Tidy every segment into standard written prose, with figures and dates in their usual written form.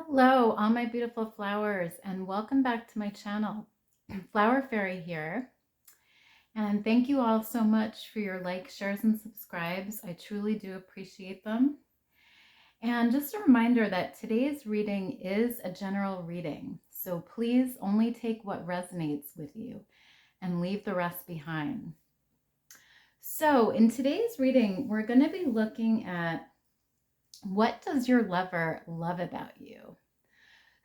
Hello, all my beautiful flowers, and welcome back to my channel. Flower Fairy here. And thank you all so much for your likes, shares, and subscribes. I truly do appreciate them. And just a reminder that today's reading is a general reading, so please only take what resonates with you and leave the rest behind. So in today's reading, we're going to be looking at what does your lover love about you?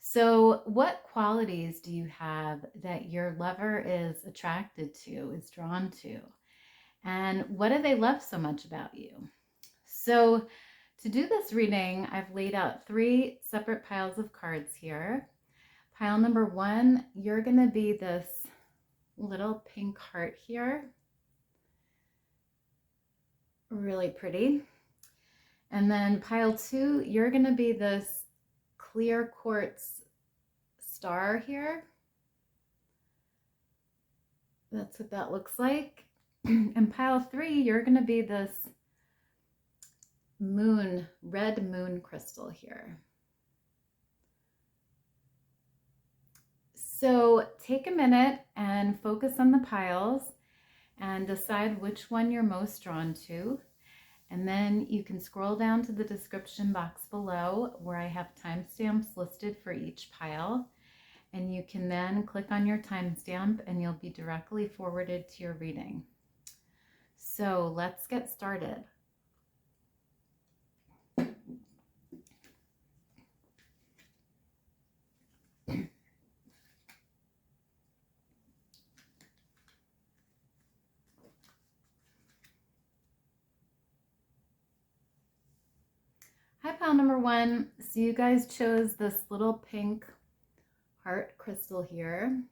So what qualities do you have that your lover is attracted to, is drawn to? And what do they love so much about you? So to do this reading, I've laid out 3 separate piles of cards here. Pile number 1, you're going to be this little pink heart here. Really pretty. And then pile 2, you're going to be this clear quartz star here. That's what that looks like. And pile 3, you're going to be this moon, red moon crystal here. So take a minute and focus on the piles and decide which one you're most drawn to. And then you can scroll down to the description box below where I have timestamps listed for each pile. And you can then click on your timestamp and you'll be directly forwarded to your reading. So let's get started. Hi, pile number 1. So you guys chose this little pink heart crystal here.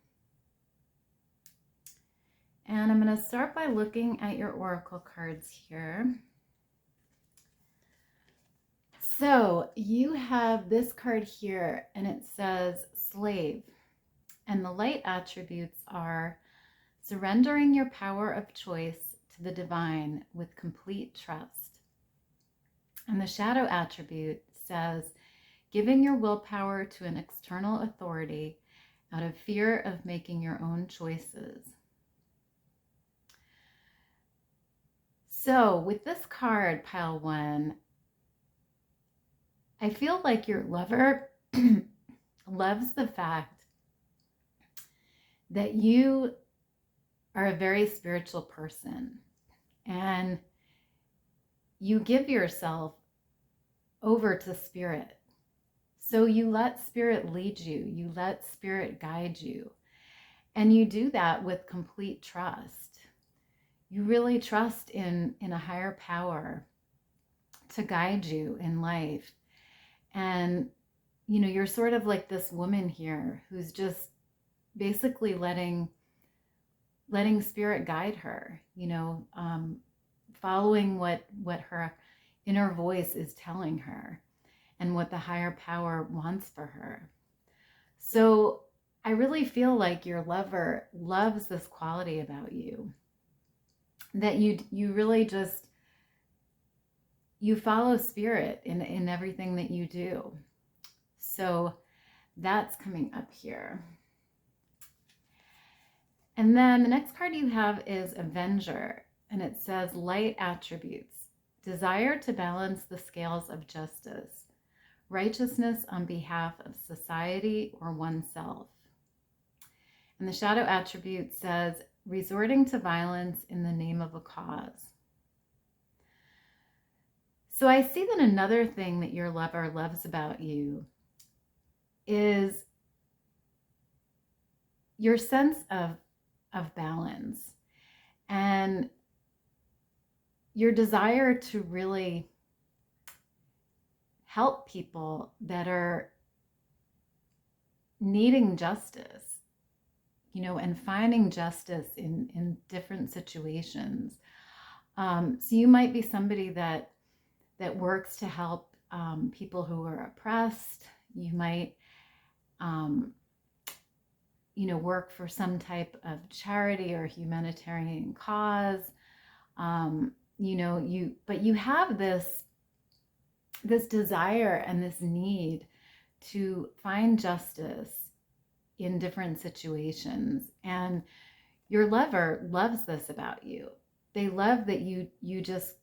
And I'm going to start by looking at your oracle cards here. So you have this card here and it says slave. And the light attributes are surrendering your power of choice to the divine with complete trust. And the shadow attribute says giving your willpower to an external authority out of fear of making your own choices. So with this card, pile 1, I feel like your lover loves the fact that you are a very spiritual person and you give yourself over to spirit. So you let spirit lead you, you let spirit guide you, and you do that with complete trust. You really trust in a higher power to guide you in life. And, you know, you're sort of like this woman here who's just basically letting spirit guide her, you know, following what her inner voice is telling her and what the higher power wants for her. So I really feel like your lover loves this quality about you, that you really just, you follow spirit in everything that you do. So that's coming up here. And then the next card you have is Avenger, and it says light attributes, desire to balance the scales of justice, righteousness on behalf of society or oneself. And the shadow attribute says resorting to violence in the name of a cause. So I see that another thing that your lover loves about you is your sense of balance and your desire to really help people that are needing justice, you know, and finding justice in different situations. So you might be somebody that works to help people who are oppressed. You might, you know, work for some type of charity or humanitarian cause. You know, but you have this desire and this need to find justice in different situations. And your lover loves this about you. They love that you just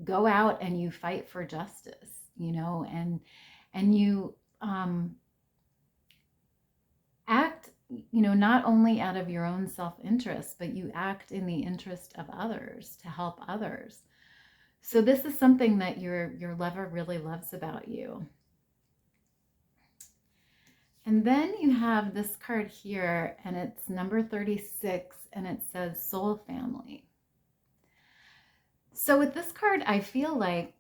go out and you fight for justice, and you act, not only out of your own self-interest, but you act in the interest of others to help others. So this is something that your lover really loves about you. And then you have this card here, and it's number 36, and it says Soul Family. So with this card, I feel like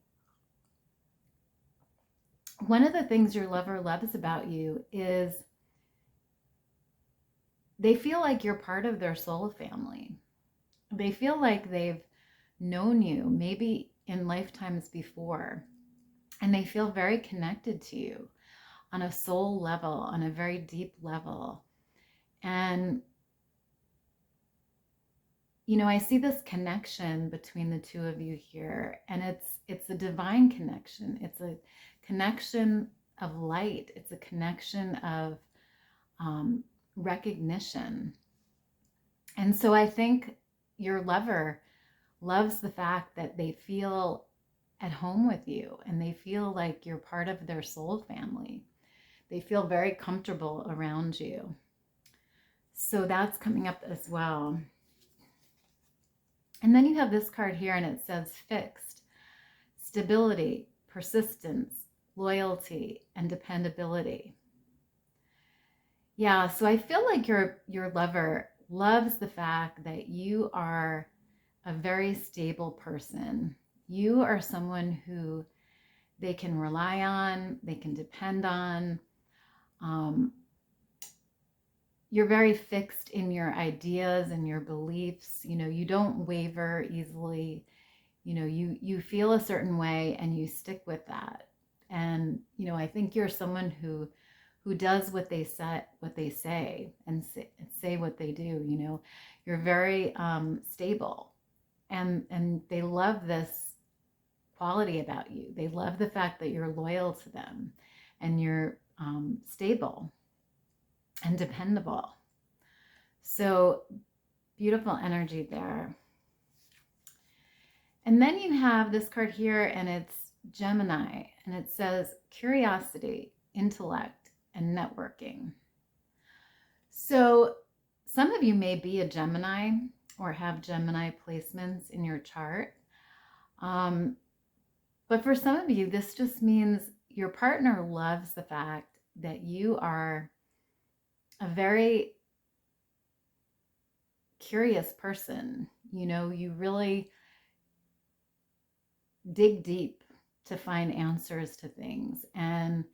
one of the things your lover loves about you is they feel like you're part of their soul family. They feel like they've known you maybe in lifetimes before, and they feel very connected to you on a soul level, on a very deep level. And I see this connection between the two of you here, and it's a divine connection. It's a connection of light. It's a connection of recognition. And so I think your lover loves the fact that they feel at home with you, and they feel like you're part of their soul family. They feel very comfortable around you. So that's coming up as well. And then you have this card here, and it says fixed, stability, persistence, loyalty, and dependability. Yeah, so I feel like your lover loves the fact that you are a very stable person. You are someone who they can rely on, they can depend on. You're very fixed in your ideas and your beliefs. You don't waver easily. You feel a certain way and you stick with that. And, I think you're someone who does what they say and say what they do. You're very stable, and they love this quality about you. They love the fact that you're loyal to them and you're stable and dependable. So beautiful energy there. And then you have this card here, and it's Gemini, and it says curiosity, intellect, and networking. So some of you may be a Gemini or have Gemini placements in your chart. But for some of you, this just means your partner loves the fact that you are a very curious person. You really dig deep to find answers to things. And,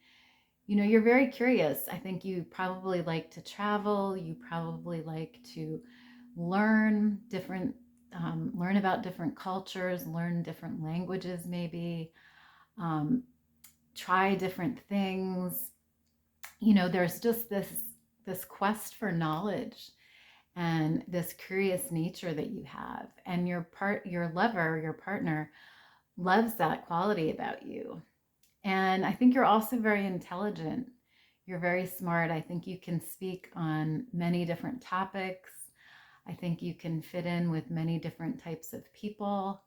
you're very curious. I think you probably like to travel. You probably like to learn about different cultures, learn different languages, maybe, try different things. There's just this quest for knowledge and this curious nature that you have. And your lover, your partner, loves that quality about you. And I think you're also very intelligent. You're very smart. I think you can speak on many different topics. I think you can fit in with many different types of people.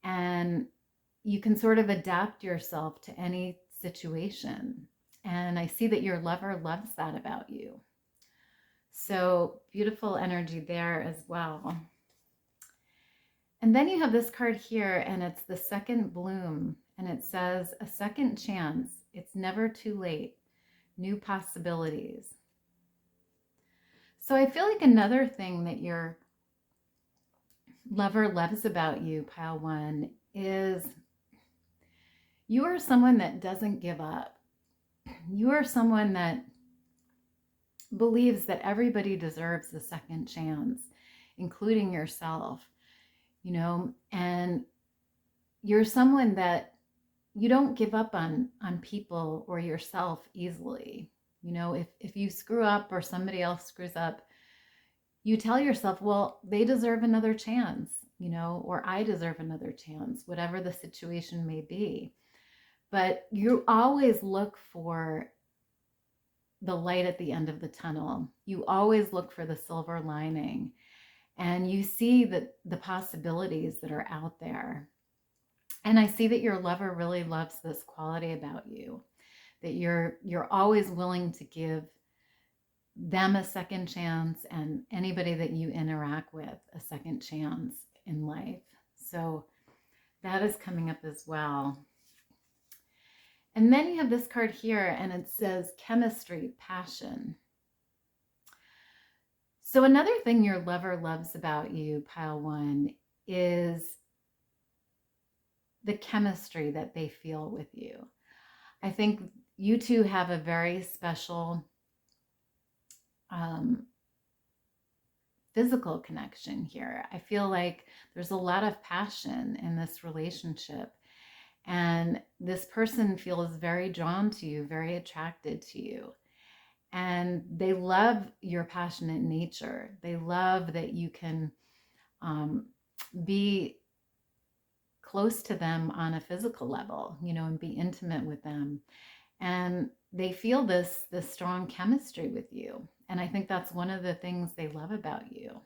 And you can sort of adapt yourself to any situation. And I see that your lover loves that about you. So beautiful energy there as well. And then you have this card here, and it's the second bloom, and it says a second chance. It's never too late. New possibilities. So I feel like another thing that your lover loves about you, pile one, is you are someone that doesn't give up. You are someone that believes that everybody deserves a second chance, including yourself, and you're someone that you don't give up on people or yourself easily. If you screw up or somebody else screws up, you tell yourself, well, they deserve another chance, or I deserve another chance, whatever the situation may be. But you always look for the light at the end of the tunnel. You always look for the silver lining, and you see the possibilities that are out there. And I see that your lover really loves this quality about you, that you're always willing to give them a second chance, and anybody that you interact with a second chance in life. So that is coming up as well. And then you have this card here, and it says chemistry, passion. So another thing your lover loves about you, pile one, is the chemistry that they feel with you. I think you two have a very special physical connection here. I feel like there's a lot of passion in this relationship, and this person feels very drawn to you, very attracted to you, and they love your passionate nature. They love that you can be close to them on a physical level, you know, and be intimate with them. And they feel this strong chemistry with you. And I think that's one of the things they love about you.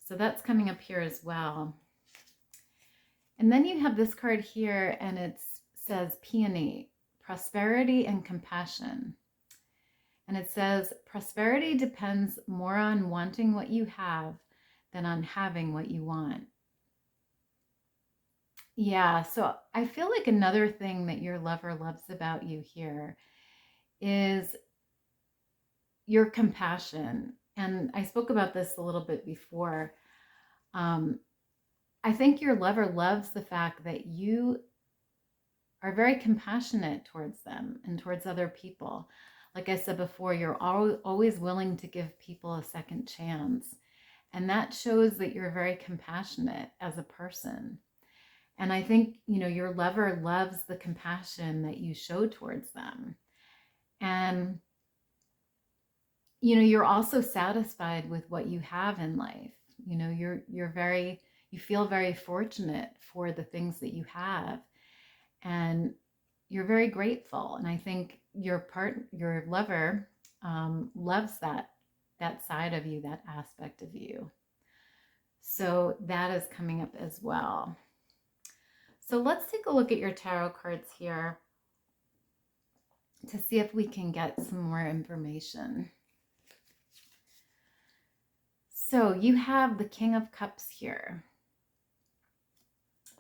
So that's coming up here as well. And then you have this card here, and it says peony, prosperity and compassion. And it says, prosperity depends more on wanting what you have than on having what you want. Yeah, so I feel like another thing that your lover loves about you here is your compassion. And I spoke about this a little bit before. I think your lover loves the fact that you are very compassionate towards them and towards other people. Like I said before, you're always willing to give people a second chance. And that shows that you're very compassionate as a person. And I think, you know, your lover loves the compassion that you show towards them. And, you know, you're also satisfied with what you have in life. You know, you feel very fortunate for the things that you have. And you're very grateful. And I think your lover loves that side of you, that aspect of you. So that is coming up as well. So let's take a look at your tarot cards here to see if we can get some more information. So you have the King of Cups here.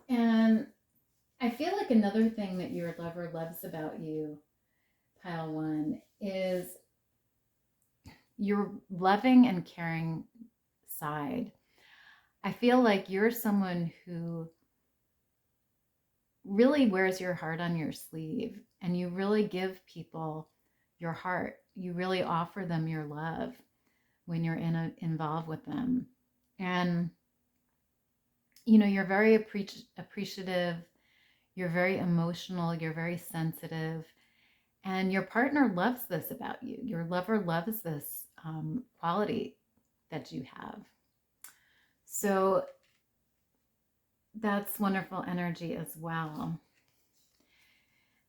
And I feel like another thing that your lover loves about you, pile one, is your loving and caring side. I feel like you're someone who really wears your heart on your sleeve, and you really give people your heart. You really offer them your love when you're involved with them. And, you know, you're very appreciative. You're very emotional. You're very sensitive. And your partner loves this about you. Your lover loves this quality that you have. So that's wonderful energy as well.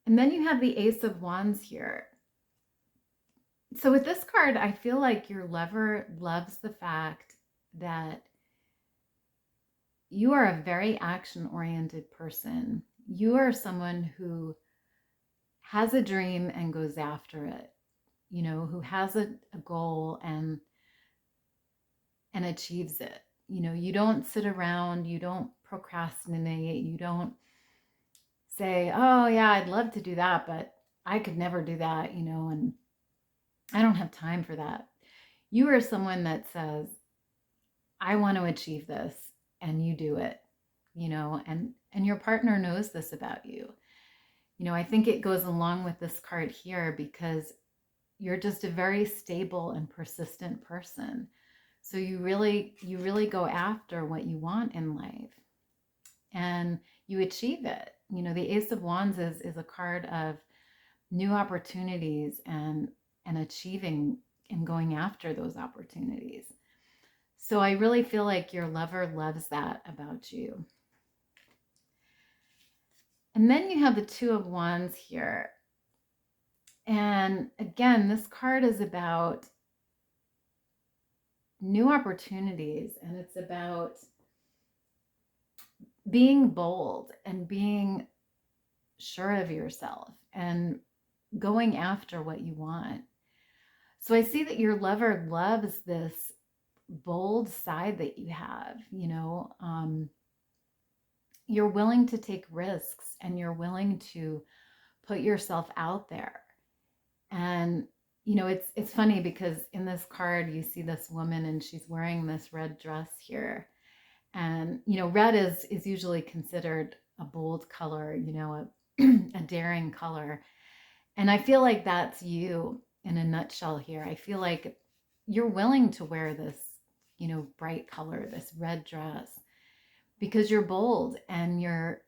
And then you have the Ace of Wands here. So with this card, I feel like your lover loves the fact that you are a very action-oriented person. You are someone who has a dream and goes after it, you know, who has a goal and achieves it. You know, you don't sit around, you don't procrastinate, you don't say, oh yeah, I'd love to do that, but I could never do that, you know, and I don't have time for that. You are someone that says, I want to achieve this, and you do it, you know, and your partner knows this about you. You know, I think it goes along with this card here because you're just a very stable and persistent person. So you really go after what you want in life, and you achieve it. You know, the Ace of Wands is a card of new opportunities and achieving and going after those opportunities. So I really feel like your lover loves that about you. And then you have the Two of Wands here. And again, this card is about new opportunities, and it's about being bold and being sure of yourself and going after what you want. So I see that your lover loves this bold side that you have, you're willing to take risks and you're willing to put yourself out there. And it's funny because in this card you see this woman and she's wearing this red dress here. And red is usually considered a bold color, a daring color. And I feel like that's you in a nutshell here. I feel like you're willing to wear this, bright color, this red dress, because you're bold and you're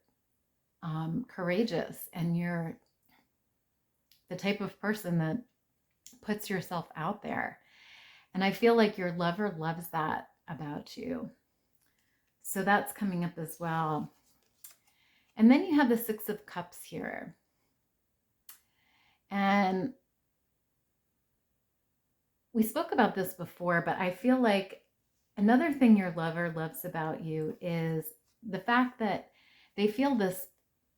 courageous and you're the type of person that puts yourself out there. And I feel like your lover loves that about you. So that's coming up as well. And then you have the Six of Cups here. And we spoke about this before, but I feel like another thing your lover loves about you is the fact that they feel this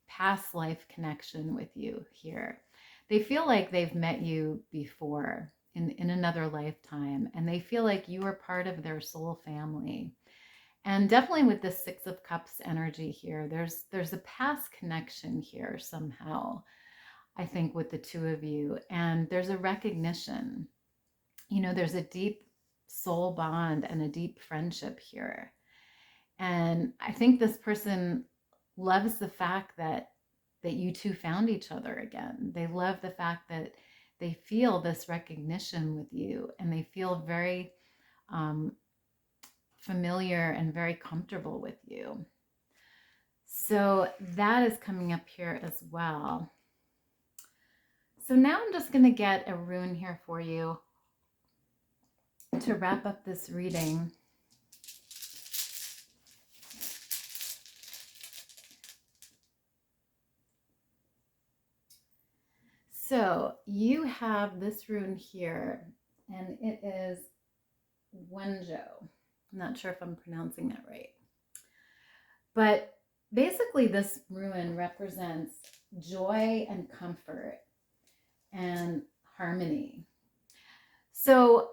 past life connection with you here. They feel like they've met you before in another lifetime, and they feel like you are part of their soul family. And definitely with this Six of Cups energy here, there's a past connection here somehow, I think, with the two of you. And there's a recognition, there's a deep soul bond and a deep friendship here. And I think this person loves the fact that you two found each other again. They love the fact that they feel this recognition with you, and they feel very familiar and very comfortable with you. So that is coming up here as well. So now I'm just going to get a rune here for you to wrap up this reading. So you have this rune here, and it is Wenjo. I'm not sure if I'm pronouncing that right. But basically this rune represents joy and comfort and harmony. So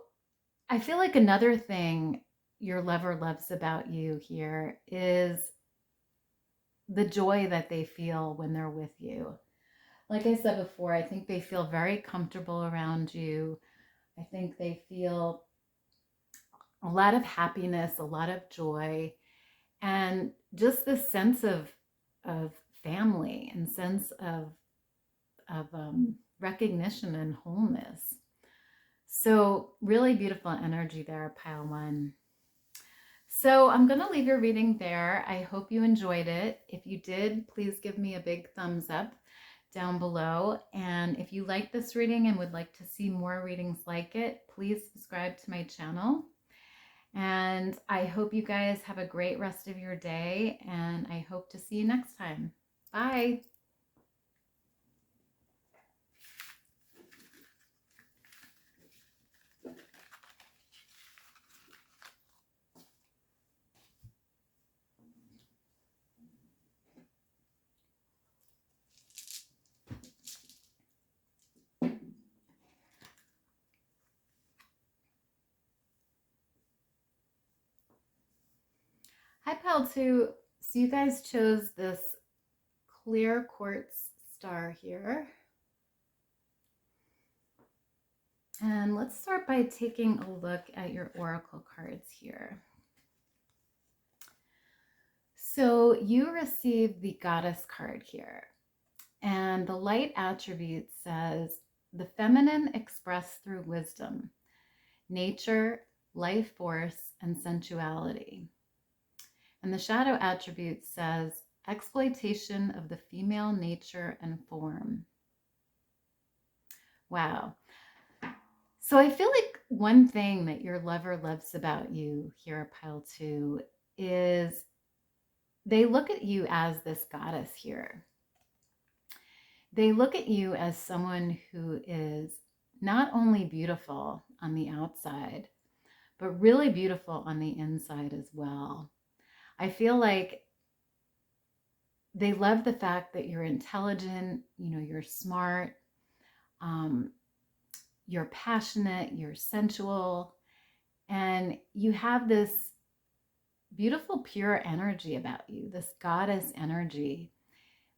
I feel like another thing your lover loves about you here is the joy that they feel when they're with you. Like I said before, I think they feel very comfortable around you. I think they feel a lot of happiness, a lot of joy, and just this sense of family and sense of recognition and wholeness. So really beautiful energy there, pile one. So I'm going to leave your reading there. I hope you enjoyed it. If you did, please give me a big thumbs up down below. And if you like this reading and would like to see more readings like it, please subscribe to my channel. And I hope you guys have a great rest of your day, and I hope to see you next time. Bye. Hi, pile two. So you guys chose this clear quartz star here. And let's start by taking a look at your oracle cards here. So you received the goddess card here. And the light attribute says, the feminine expressed through wisdom, nature, life force, and sensuality. And the shadow attribute says, exploitation of the female nature and form. Wow. So I feel like one thing that your lover loves about you here, pile two, is they look at you as this goddess here. They look at you as someone who is not only beautiful on the outside, but really beautiful on the inside as well. I feel like they love the fact that you're intelligent, you're smart, you're passionate, you're sensual, and you have this beautiful, pure energy about you, this goddess energy,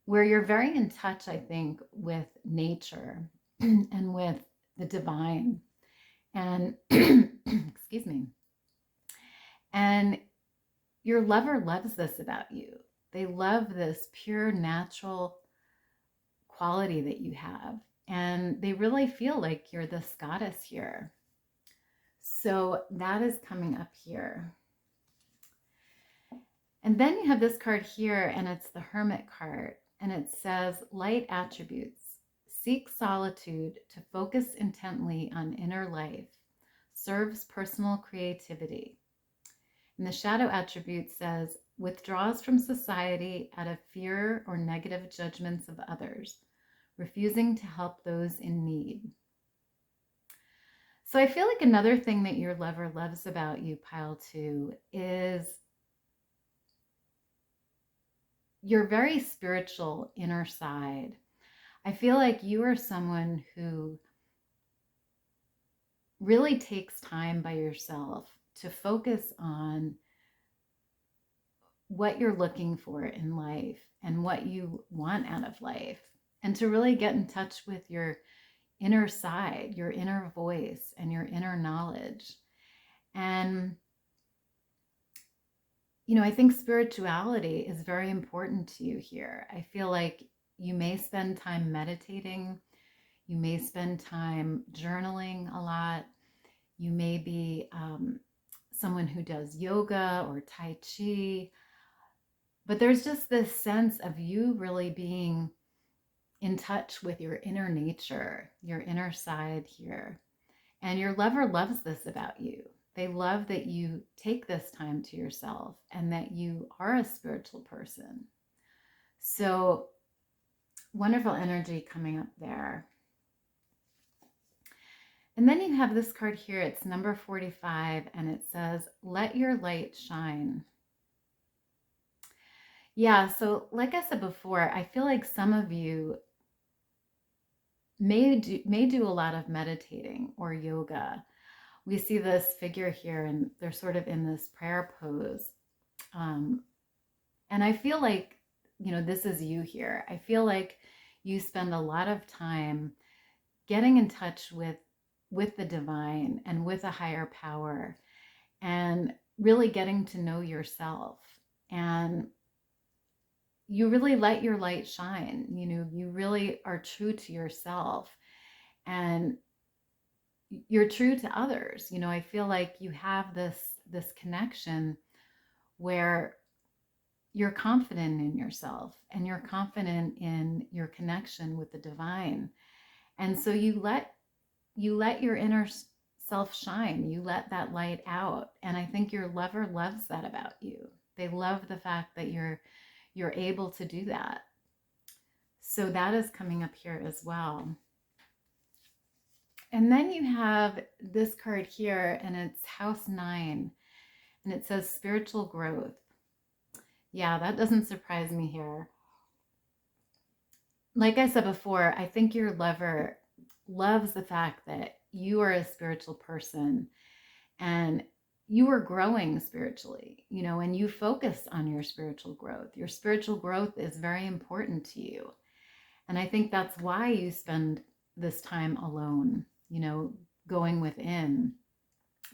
where you're very in touch, I think, with nature and with the divine. And, excuse me, and your lover loves this about you. They love this pure, natural quality that you have. And they really feel like you're this goddess here. So that is coming up here. And then you have this card here, and it's the Hermit card. And it says, light attributes. Seek solitude to focus intently on inner life. Serves personal creativity. And the shadow attribute says, withdraws from society out of fear or negative judgments of others, refusing to help those in need. So I feel like another thing that your lover loves about you, pile 2, is your very spiritual inner side. I feel like you are someone who really takes time by yourself to focus on what you're looking for in life and what you want out of life, and to really get in touch with your inner side, your inner voice, and your inner knowledge. And, I think spirituality is very important to you here. I feel like you may spend time meditating. You may spend time journaling a lot. You may be someone who does yoga or Tai Chi. But there's just this sense of you really being in touch with your inner nature, your inner side here. And your lover loves this about you. They love that you take this time to yourself and that you are a spiritual person. So wonderful energy coming up there. And then you have this card here. It's number 45, and it says, let your light shine. Yeah, so like I said before, I feel like some of you may do a lot of meditating or yoga. We see this figure here, and they're sort of in this prayer pose. And I feel like, this is you here. I feel like you spend a lot of time getting in touch with the divine and with a higher power, and really getting to know yourself. And you really let your light shine. You really are true to yourself, and you're true to others. I feel like you have this connection where you're confident in yourself and you're confident in your connection with the divine. And so you let your inner self shine. You let that light out. And I think your lover loves that about you. They love the fact that you're able to do that. So that is coming up here as well. And then you have this card here, and it's house 9, and it says spiritual growth. Yeah, that doesn't surprise me here. Like I said before, I think your lover loves the fact that you are a spiritual person and you are growing spiritually, and you focus on your spiritual growth. Your spiritual growth is very important to you. And I think that's why you spend this time alone, going within,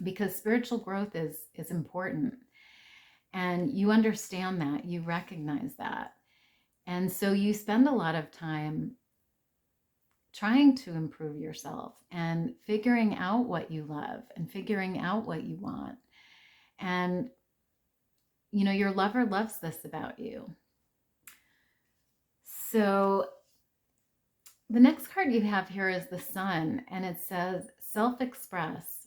because spiritual growth is important. And you understand that, you recognize that. And so you spend a lot of time trying to improve yourself and figuring out what you love and figuring out what you want. And, your lover loves this about you. So the next card you have here is the Sun, and it says self-express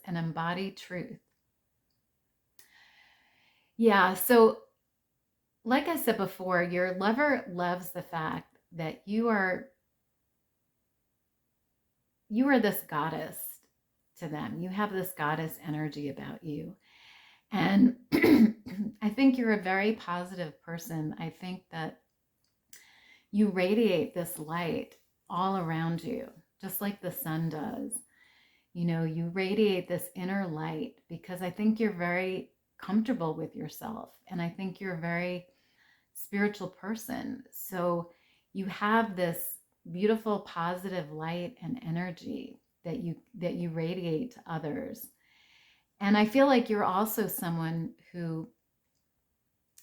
and embody truth. Yeah, so like I said before, your lover loves the fact that you are this goddess to them. You have this goddess energy about you. And I think you're a very positive person. I think that you radiate this light all around you, just like the sun does. You know, you radiate this inner light because I think you're very comfortable with yourself. And I think you're a very spiritual person. So you have this beautiful positive light and energy that you radiate to others. And I feel like you're also someone who,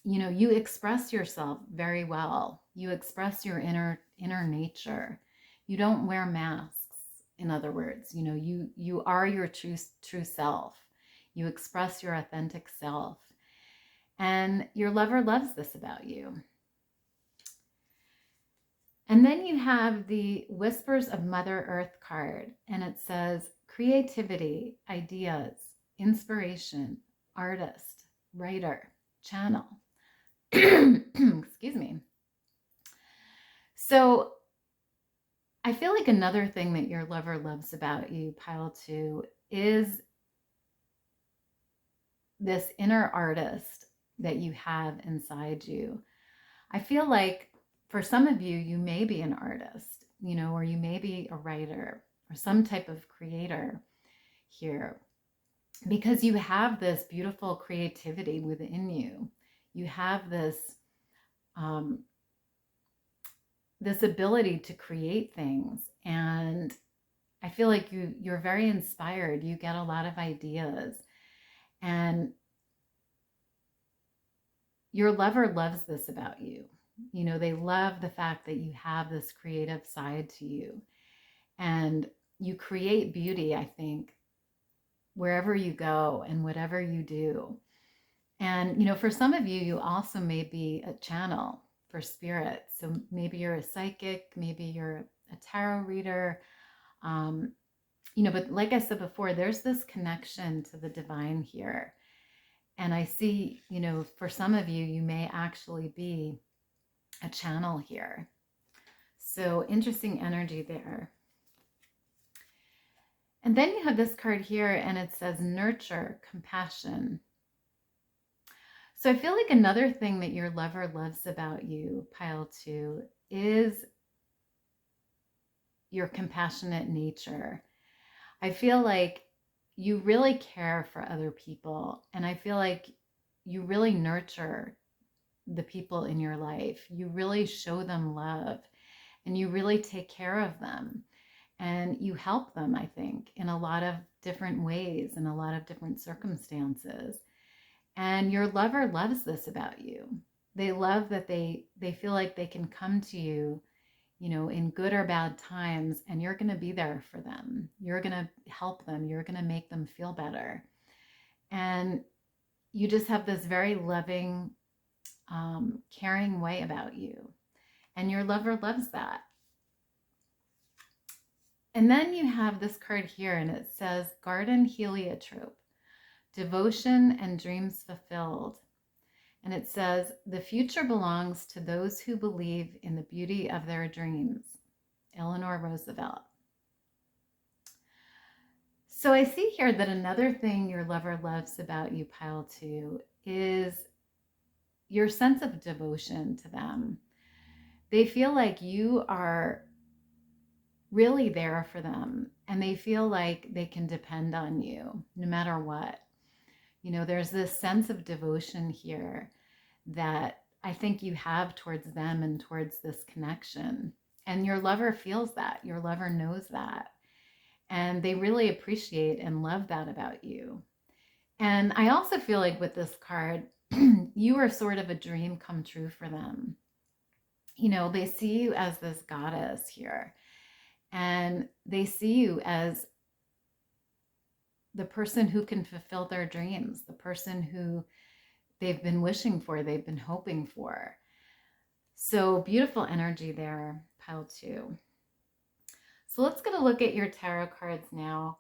you know, you express yourself very well. You express your inner nature. You don't wear masks. In other words, you know, you are your true self. You express your authentic self. And your lover loves this about you. And then you have the Whispers of Mother Earth card, and it says creativity, ideas, inspiration, artist, writer, channel. Excuse me. So I feel like another thing that your lover loves about you, pile 2, is this inner artist that you have inside you. I feel like for some of you, you may be an artist, you know, or you may be a writer or some type of creator here, because you have this beautiful creativity within you. You have this this ability to create things, and I feel like you're very inspired. You get a lot of ideas, and your lover loves this about you. You know, they love the fact that you have this creative side to you, and you create beauty, I think, wherever you go and whatever you do. And, you know, for some of you, you also may be a channel for spirit. So maybe you're a psychic, maybe you're a tarot reader, you know, but like I said before, there's this connection to the divine here. And I see, you know, for some of you, you may actually be a channel here. So interesting energy there. And then you have this card here, and it says nurture, compassion. So I feel like another thing that your lover loves about you, pile 2, is your compassionate nature. I feel like you really care for other people, and I feel like you really nurture the people in your life. You really show them love, and you really take care of them, and you help them, I think, in a lot of different ways, in a lot of different circumstances. And your lover loves this about you. They love that they feel like they can come to you, you know, in good or bad times, and you're going to be there for them. You're going to help them. You're going to make them feel better. And you just have this very loving, caring way about you. And your lover loves that. And then you have this card here, and it says Garden Heliotrope, Devotion and Dreams Fulfilled. And it says, the future belongs to those who believe in the beauty of their dreams. Eleanor Roosevelt. So I see here that another thing your lover loves about you, pile 2, is your sense of devotion to them. They feel like you are really there for them, and they feel like they can depend on you no matter what. You know, there's this sense of devotion here that I think you have towards them and towards this connection. And your lover feels that. Your lover knows that. And they really appreciate and love that about you. And I also feel like with this card, you are sort of a dream come true for them. You know, they see you as this goddess here. And they see you as the person who can fulfill their dreams, the person who they've been wishing for, they've been hoping for. So beautiful energy there, pile 2. So let's get a look at your tarot cards now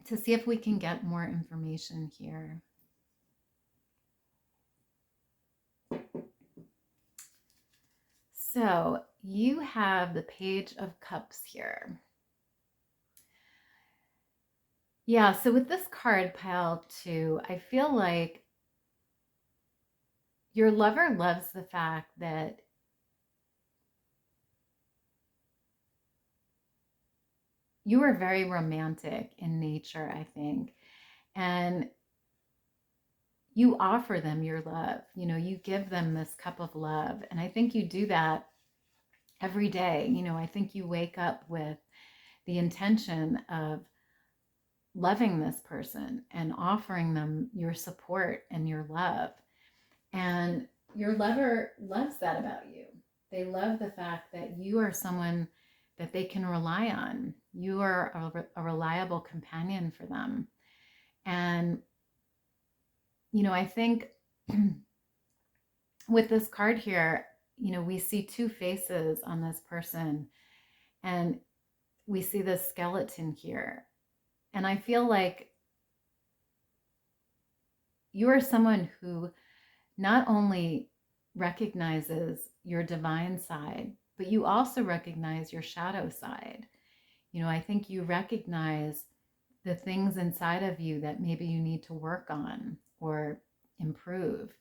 to see if we can get more information here. So you have the Page of Cups here. Yeah, so with this card, pile 2, I feel like your lover loves the fact that you are very romantic in nature, I think. And you offer them your love. You know, you give them this cup of love. And I think you do that every day. You know, I think you wake up with the intention of loving this person and offering them your support and your love. And your lover loves that about you. They love the fact that you are someone that they can rely on. You are a reliable companion for them. And, you know, I think with this card here, you know, we see two faces on this person, and we see this skeleton here. And I feel like you are someone who not only recognizes your divine side, but you also recognize your shadow side. You know, I think you recognize the things inside of you that maybe you need to work on or improve.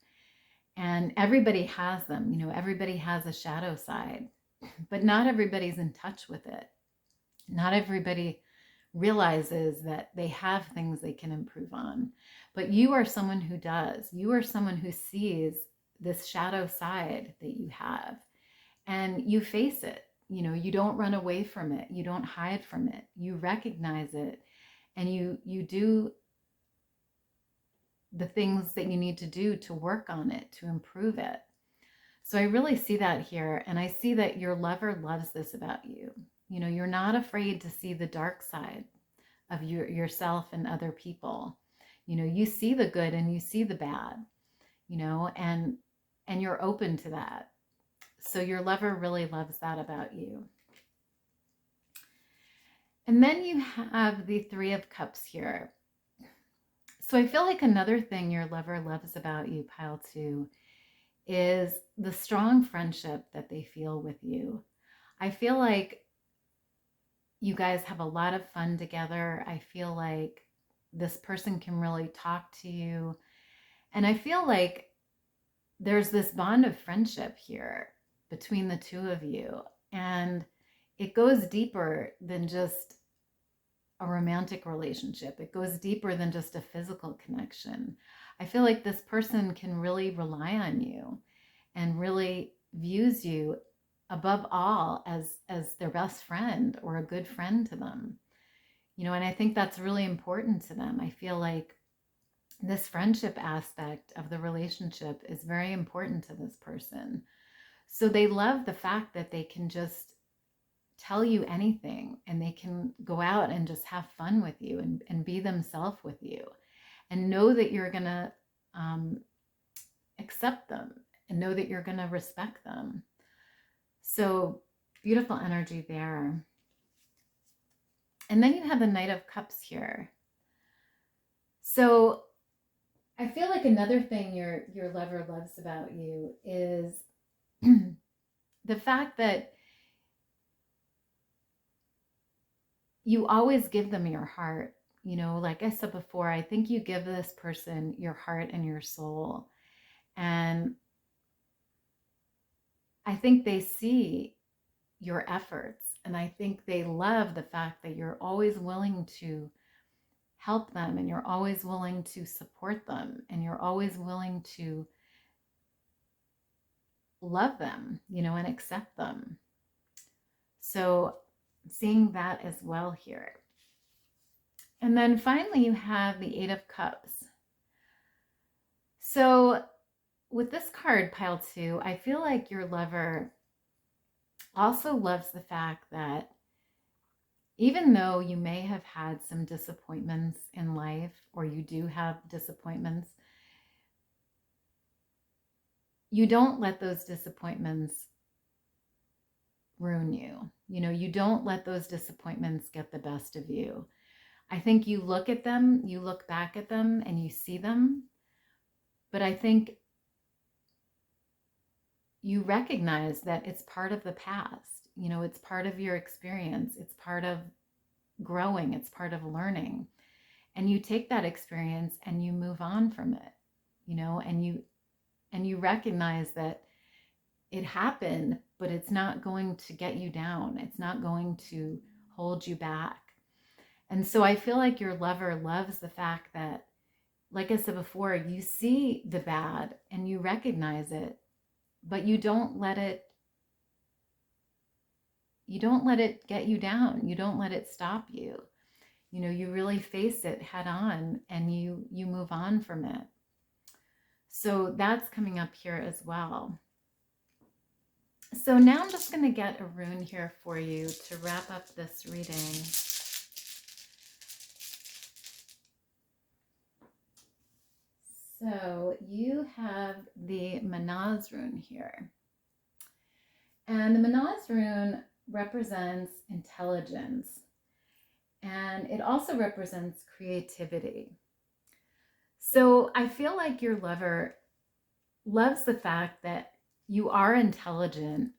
And everybody has them. You know, everybody has a shadow side, but not everybody's in touch with it. Not everybody realizes that they have things they can improve on. But you are someone who does. You are someone who sees this shadow side that you have, and you face it. You know, you don't run away from it. You don't hide from it. You recognize it, and you do the things that you need to do to work on it, to improve it. So I really see that here, and I see that your lover loves this about you. You know, you're not afraid to see the dark side of yourself and other people. You know, you see the good and you see the bad, you know, and you're open to that. So your lover really loves that about you. And then you have the Three of Cups here. So I feel like another thing your lover loves about you, pile 2, is the strong friendship that they feel with you. I feel like you guys have a lot of fun together. I feel like this person can really talk to you. And I feel like there's this bond of friendship here between the two of you. And it goes deeper than just a romantic relationship. It goes deeper than just a physical connection. I feel like this person can really rely on you and really views you above all as their best friend or a good friend to them. You know, and I think that's really important to them. I feel like this friendship aspect of the relationship is very important to this person. So they love the fact that they can just tell you anything, and they can go out and just have fun with you and be themselves with you, and know that you're going to accept them and know that you're going to respect them. So beautiful energy there. And then you have the Knight of Cups here. So I feel like another thing your lover loves about you is the fact that you always give them your heart. You know, like I said before, I think you give this person your heart and your soul. And I think they see your efforts, and I think they love the fact that you're always willing to help them, and you're always willing to support them, and you're always willing to love them, you know, and accept them. So seeing that as well here. And then finally you have the Eight of Cups. So with this card, pile 2, I feel like your lover also loves the fact that even though you may have had some disappointments in life, or you do have disappointments, you don't let those disappointments ruin you. You know, you don't let those disappointments get the best of you. I think you look at them, you look back at them, and you see them. But I think you recognize that it's part of the past. You know, it's part of your experience. It's part of growing. It's part of learning. And you take that experience and you move on from it, you know, and you recognize that it happened, but it's not going to get you down. It's not going to hold you back. And so I feel like your lover loves the fact that, like I said before, you see the bad and you recognize it, but you don't let it get you down. You don't let it stop you. You know, you really face it head on and you move on from it. So that's coming up here as well. So now I'm just going to get a rune here for you to wrap up this reading. So you have the Manaz rune here. And the Manaz rune represents intelligence. And it also represents creativity. So I feel like your lover loves the fact that you are intelligent,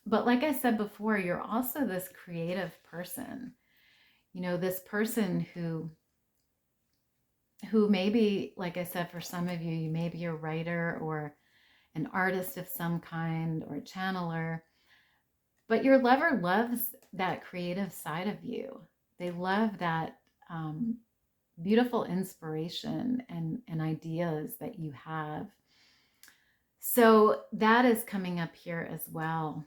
but like I said before, you're also this creative person. You know, this person who maybe, like I said, for some of you, you may be a writer or an artist of some kind or a channeler, but your lover loves that creative side of you. They love that beautiful inspiration and ideas that you have. So that is coming up here as well.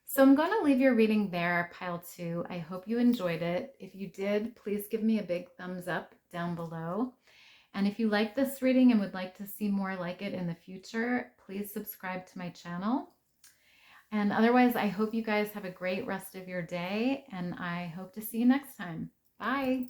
So I'm going to leave your reading there, pile 2. I hope you enjoyed it. If you did, please give me a big thumbs up down below. And if you like this reading and would like to see more like it in the future, please subscribe to my channel. And otherwise, I hope you guys have a great rest of your day, and I hope to see you next time. Bye.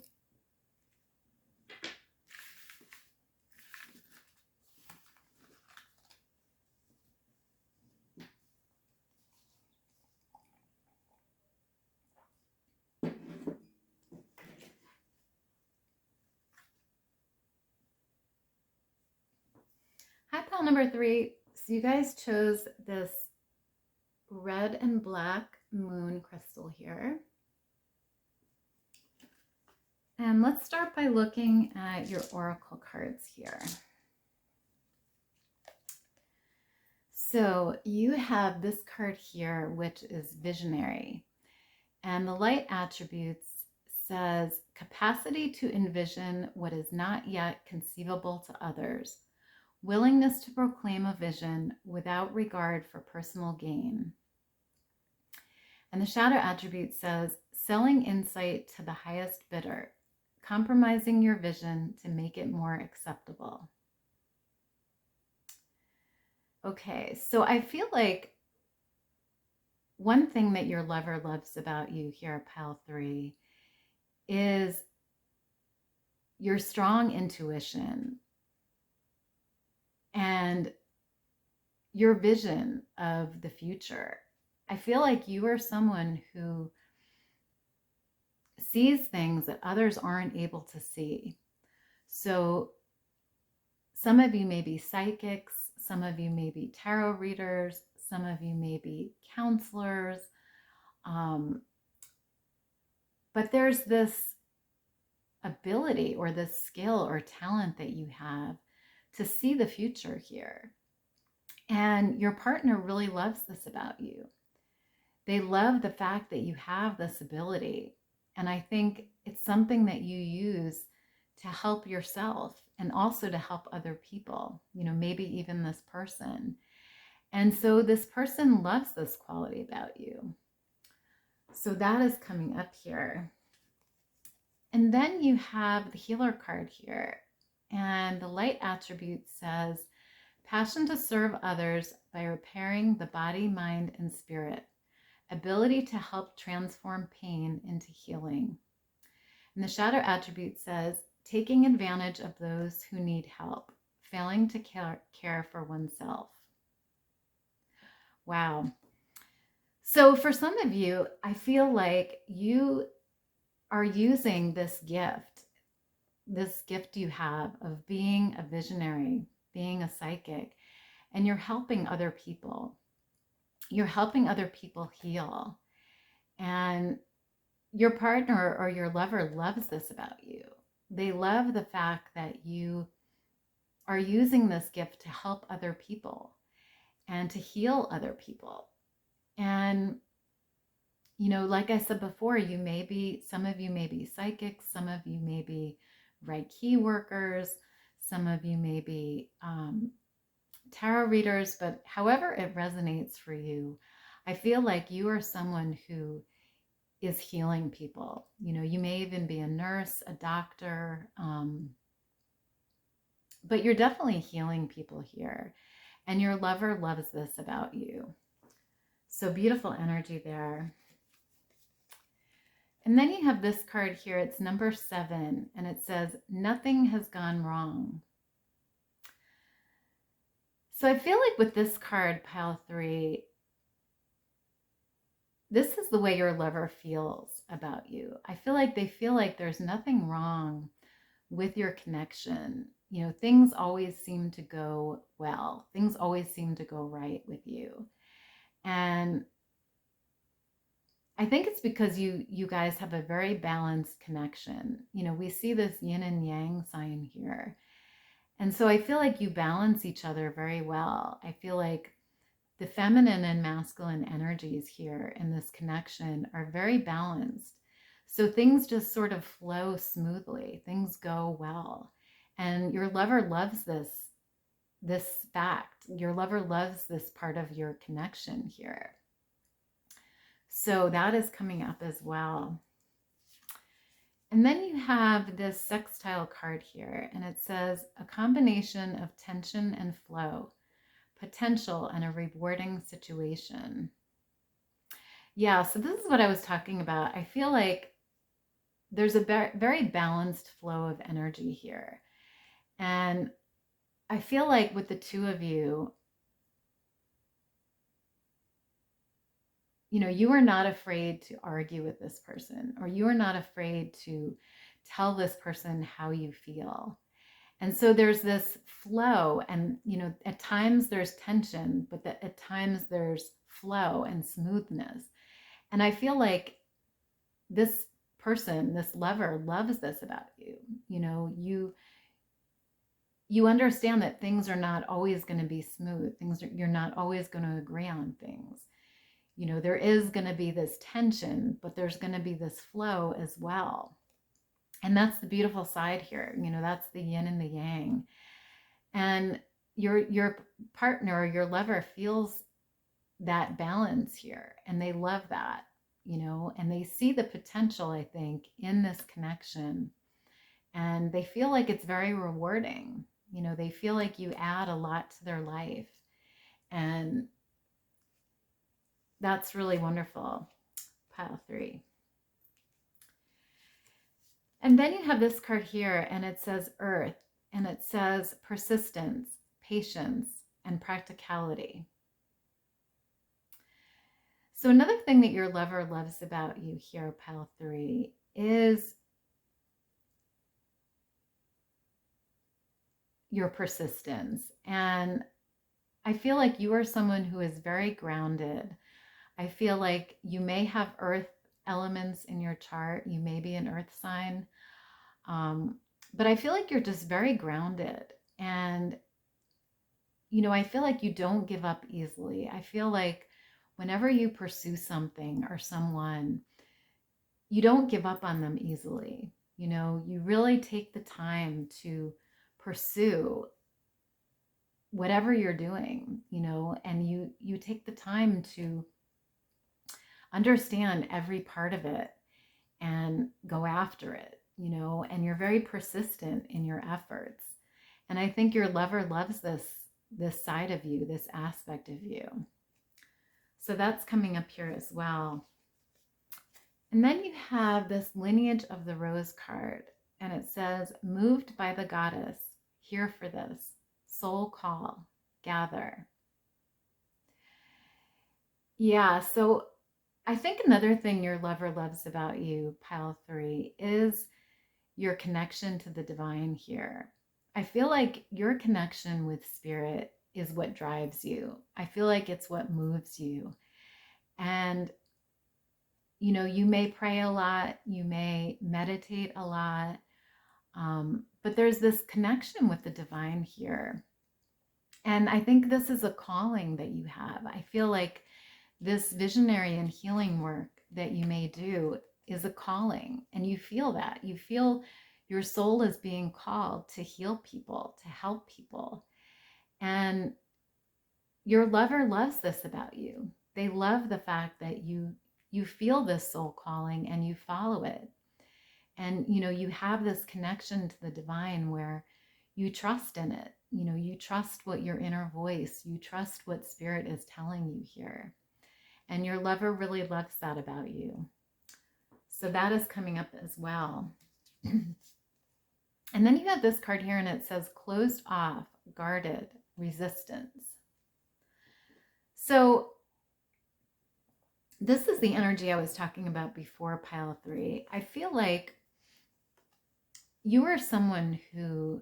Hi, pile number 3. So you guys chose this red and black moon crystal here. And let's start by looking at your oracle cards here. So you have this card here, which is visionary. And the light attributes says capacity to envision what is not yet conceivable to others, willingness to proclaim a vision without regard for personal gain. And the shadow attribute says selling insight to the highest bidder, compromising your vision to make it more acceptable. Okay, so I feel like one thing that your lover loves about you here, pile 3, is your strong intuition and your vision of the future. I feel like you are someone who sees things that others aren't able to see. So some of you may be psychics, some of you may be tarot readers, some of you may be counselors, but there's this ability or this skill or talent that you have to see the future here. And your partner really loves this about you. They love the fact that you have this ability. And I think it's something that you use to help yourself and also to help other people, you know, maybe even this person. And so this person loves this quality about you. So that is coming up here. And then you have the healer card here. And the light attribute says, passion to serve others by repairing the body, mind, and spirit. Ability to help transform pain into healing. And the shadow attribute says, taking advantage of those who need help, failing to care for oneself. Wow. So for some of you, I feel like you are using this gift you have of being a visionary, being a psychic, and you're helping other people. You're helping other people heal. And your partner or your lover loves this about you. They love the fact that you are using this gift to help other people and to heal other people. And, you know, like I said before, some of you may be psychics, some of you may be Reiki workers, some of you may be tarot readers, but however it resonates for you, I feel like you are someone who is healing people. You know, you may even be a nurse, a doctor, but you're definitely healing people here. And your lover loves this about you. So beautiful energy there. And then you have this card here. It's number 7, and it says, nothing has gone wrong. So I feel like with this card, pile 3, this is the way your lover feels about you. I feel like they feel like there's nothing wrong with your connection. You know, things always seem to go well. Things always seem to go right with you. And I think it's because you guys have a very balanced connection. You know, we see this yin and yang sign here. And so I feel like you balance each other very well. I feel like the feminine and masculine energies here in this connection are very balanced. So things just sort of flow smoothly. Things go well. And your lover loves this fact. Your lover loves this part of your connection here. So that is coming up as well. And then you have this sextile card here, and it says a combination of tension and flow, potential and a rewarding situation. Yeah, so this is what I was talking about. I feel like there's a very balanced flow of energy here. And I feel like with the two of you, you know, you are not afraid to argue with this person, or you are not afraid to tell this person how you feel. And so there's this flow, and, you know, at times there's tension, but at times there's flow and smoothness. And I feel like this person, this lover, loves this about you. You know, you understand that things are not always going to be smooth. You're not always going to agree on things. You know, there is going to be this tension, but there's going to be this flow as well. And that's the beautiful side here. You know, that's the yin and the yang. And your partner, your lover feels that balance here, and they love that, you know, and they see the potential, I think, in this connection. And they feel like it's very rewarding. You know, they feel like you add a lot to their life. And that's really wonderful. Pile 3. And then you have this card here, and it says Earth, and it says persistence, patience, and practicality. So another thing that your lover loves about you here, pile 3, is your persistence. And I feel like you are someone who is very grounded. I feel like you may have earth elements in your chart. You may be an earth sign. But I feel like you're just very grounded. And, you know, I feel like you don't give up easily. I feel like whenever you pursue something or someone, you don't give up on them easily. You know, you really take the time to pursue whatever you're doing, you know, and you take the time to understand every part of it and go after it, you know, and you're very persistent in your efforts. And I think your lover loves this side of you, this aspect of you. So that's coming up here as well. And then you have this lineage of the rose card, and it says, moved by the goddess, here for this, soul call, gather. Yeah, so I think another thing your lover loves about you, pile 3, is your connection to the divine here. I feel like your connection with spirit is what drives you. I feel like it's what moves you. And, you know, you may pray a lot, you may meditate a lot, but there's this connection with the divine here. And I think this is a calling that you have. I feel like this visionary and healing work that you may do is a calling, and you feel that. You feel your soul is being called to heal people, to help people. And your lover loves this about you. They love the fact that you feel this soul calling and you follow it. And, you know, you have this connection to the divine where you trust in it. You know, you trust what your inner voice, you trust what spirit is telling you here. And your lover really loves that about you. So that is coming up as well. And then you have this card here and it says closed off, guarded, resistance. So this is the energy I was talking about before, pile 3. I feel like you are someone who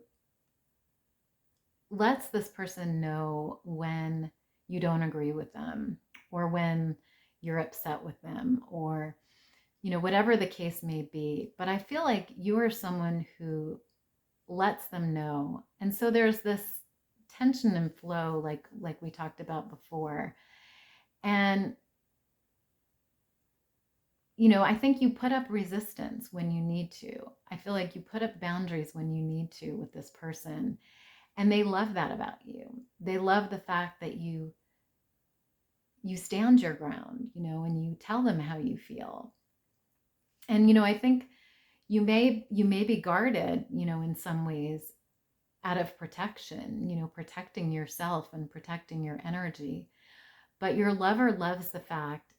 lets this person know when you don't agree with them, or when you're upset with them, or, you know, whatever the case may be. But I feel like you are someone who lets them know. And so there's this tension and flow, like we talked about before. And, you know, I think you put up resistance when you need to. I feel like you put up boundaries when you need to with this person. And they love that about you. They love the fact that you stand your ground, you know, and you tell them how you feel. And, you know, I think you may be guarded, you know, in some ways out of protection, you know, protecting yourself and protecting your energy. But your lover loves the fact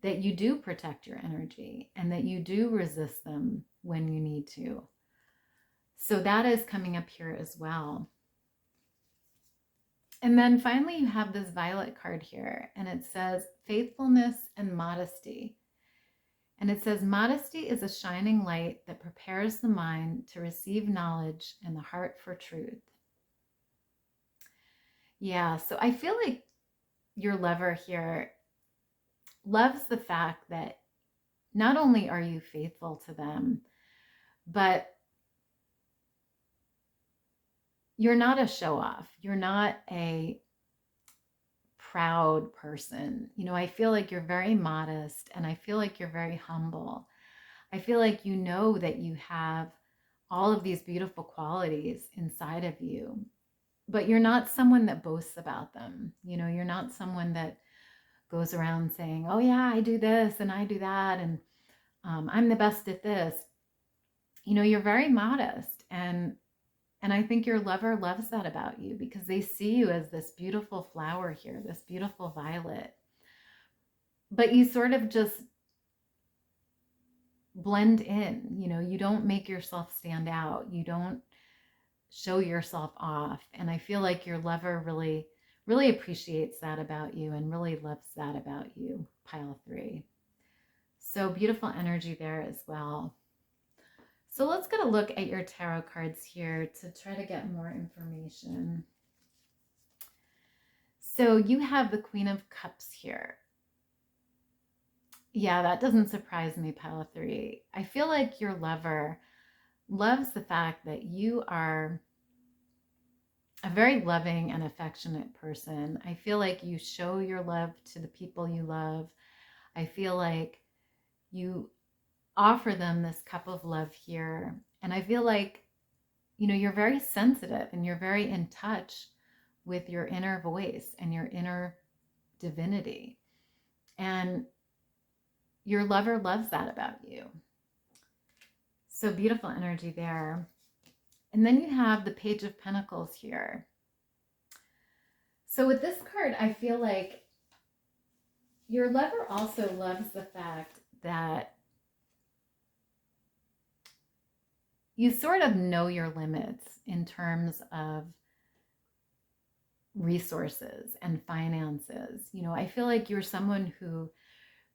that you do protect your energy and that you do resist them when you need to. So that is coming up here as well. And then finally, you have this violet card here, and it says faithfulness and modesty. And it says modesty is a shining light that prepares the mind to receive knowledge and the heart for truth. Yeah, so I feel like your lover here loves the fact that not only are you faithful to them, but you're not a show-off. You're not a proud person. You know, I feel like you're very modest, and I feel like you're very humble. I feel like you know that you have all of these beautiful qualities inside of you, but you're not someone that boasts about them. You know, you're not someone that goes around saying, oh yeah, I do this and I do that, and I'm the best at this. You know, you're very modest, and I think your lover loves that about you because they see you as this beautiful flower here, this beautiful violet. But you sort of just blend in, you know, you don't make yourself stand out. You don't show yourself off. And I feel like your lover really, really appreciates that about you and really loves that about you, pile 3. So beautiful energy there as well. So let's get a look at your tarot cards here to try to get more information. So you have the Queen of Cups here. Yeah, that doesn't surprise me, pile 3. I feel like your lover loves the fact that you are a very loving and affectionate person. I feel like you show your love to the people you love. I feel like you offer them this cup of love here. And I feel like, you know, you're very sensitive and you're very in touch with your inner voice and your inner divinity. And your lover loves that about you. So beautiful energy there. And then you have the Page of Pentacles here. So with this card, I feel like your lover also loves the fact that you sort of know your limits in terms of resources and finances. You know, I feel like you're someone who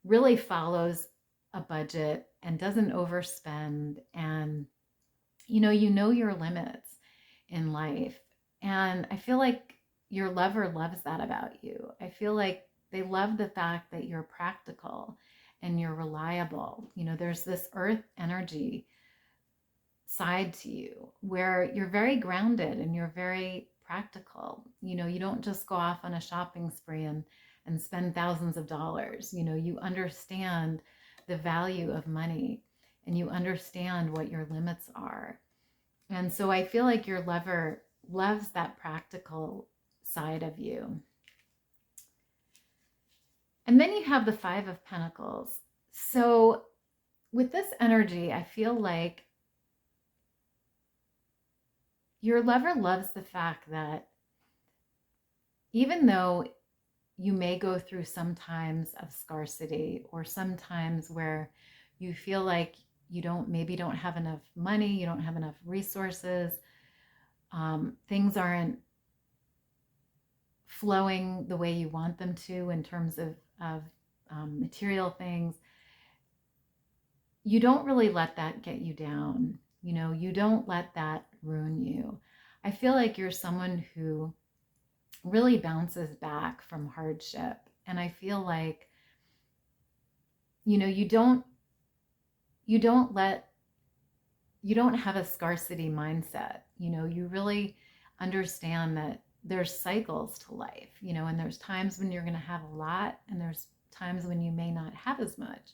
really follows a budget and doesn't overspend, and you know your limits in life. And I feel like your lover loves that about you. I feel like they love the fact that you're practical and you're reliable. You know, there's this earth energy side to you where you're very grounded and you're very practical. You know, you don't just go off on a shopping spree and spend thousands of dollars. You know, you understand the value of money and you understand what your limits are. And so I feel like your lover loves that practical side of you. And then you have the Five of Pentacles. So with this energy, I feel like your lover loves the fact that even though you may go through some times of scarcity or sometimes where you feel like you maybe don't have enough money, you don't have enough resources, things aren't flowing the way you want them to in terms of material things, you don't really let that get you down. You know, you don't let that ruin you. I feel like you're someone who really bounces back from hardship. And I feel like, you know, you don't have a scarcity mindset. You know, you really understand that there's cycles to life, you know, and there's times when you're going to have a lot and there's times when you may not have as much,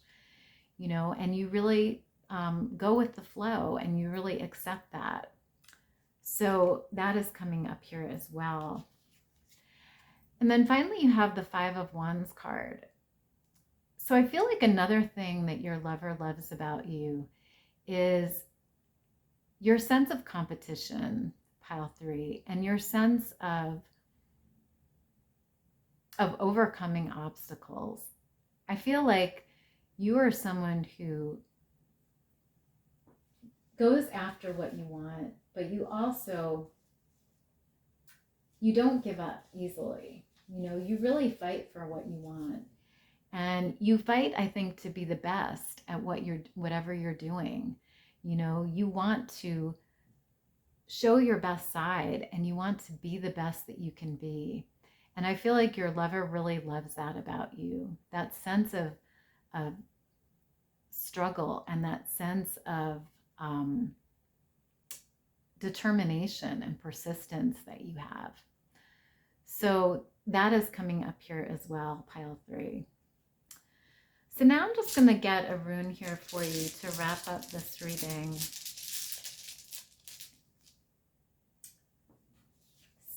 you know, and you really go with the flow and you really accept that. So that is coming up here as well. And then finally you have the Five of Wands card. So I feel like another thing that your lover loves about you is your sense of competition, pile 3, and your sense of overcoming obstacles. I feel like you are someone who goes after what you want, but you don't give up easily. You know, you really fight for what you want. And you fight, I think, to be the best at whatever you're doing. You know, you want to show your best side and you want to be the best that you can be. And I feel like your lover really loves that about you. That sense of struggle and that sense of determination and persistence that you have. So that is coming up here as well, pile 3. So now I'm just going to get a rune here for you to wrap up this reading.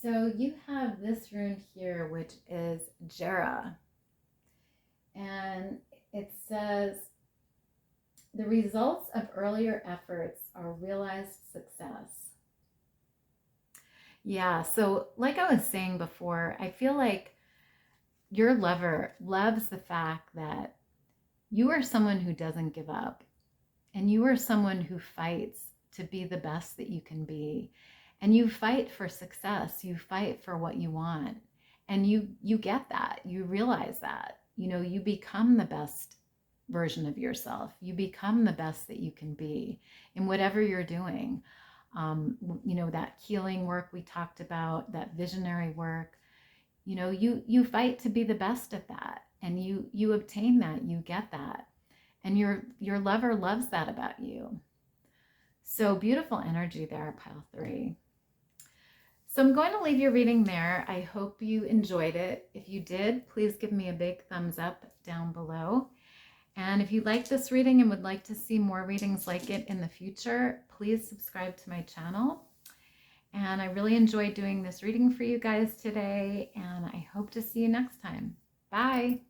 So you have this rune here, which is Jera. And it says, the results of earlier efforts are realized success. Yeah, so like I was saying before, I feel like your lover loves the fact that you are someone who doesn't give up, and you are someone who fights to be the best that you can be, and you fight for success, you fight for what you want, and you get that, you realize that, you know, you become the best version of yourself, you become the best that you can be in whatever you're doing. You know, that healing work we talked about, that visionary work, you know, you fight to be the best at that, and you obtain that, you get that, and your lover loves that about you. So beautiful energy there, pile 3. So I'm going to leave your reading there. I hope you enjoyed it. If you did, please give me a big thumbs up down below. And if you like this reading and would like to see more readings like it in the future, please subscribe to my channel. And I really enjoyed doing this reading for you guys today, and I hope to see you next time. Bye.